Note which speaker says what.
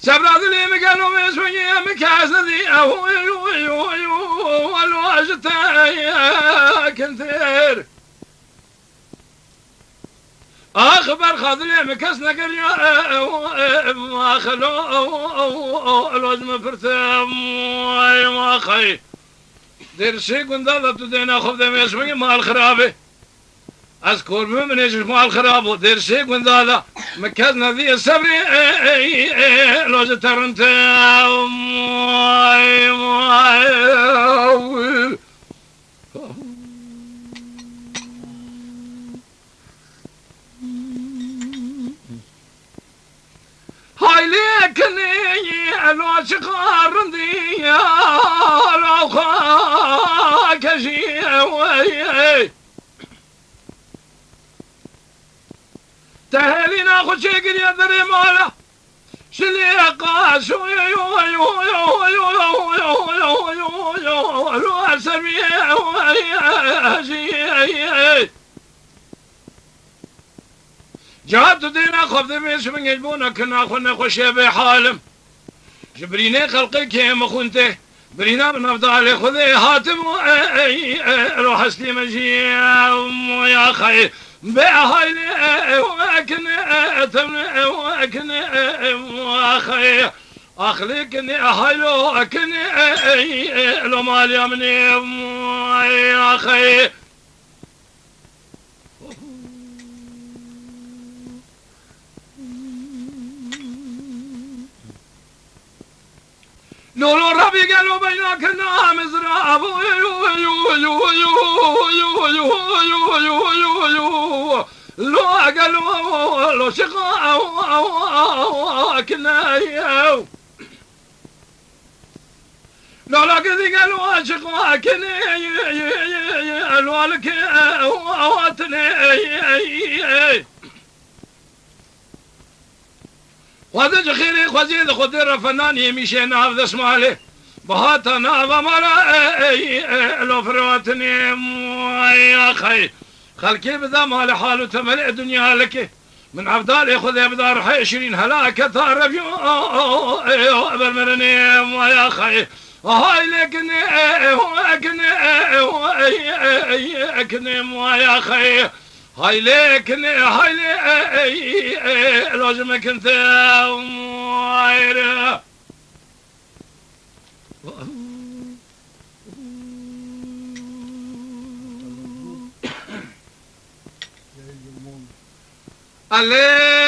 Speaker 1: سبراد لي مكانو مسوي مكاس ذي أهو والواجتا كنثير أخبر خاذلي مكاس نقر ما خلو الوزم فرثم ما خي دير شي كنت تدينا خذ دم يسوي مع الخرابه أذكر من يجي مع الخرابه دير شي كنت هذا مكازنا ذي السبري لوز ترنت هاي ليكني الواشق رندي لو خاك شي تهلي ناخذ شي قرية دري مالا شلي قاس جهات دينا خفض ميس من يجبونا كنا خلنا خشي بحالم جبريني خلقي كيم اخونته برينا من افضل خذي هاتم روح اسلم يا خير بهاي وكن وكن اخي اخليكني هايلو اكن لو مال يمني يا اخي لولو ربي قالوا بيناكنا مزرعه لو قالوا لو شقاء كنا لو لا كذي قالوا شقاء كنا الوالك واتني وهذا جخيري خزيد خدر فنان يمشي نافذ اسماله بهاتا نافذ مالا لو فرواتني يا خي خلكي بذا مال حاله تملئ دنيا لك من عبدال ياخذ ابدار 20 هلاك تعرف بالمرني يا خي هاي لكني يا خي هاي لكني هاي لازم كنت عليه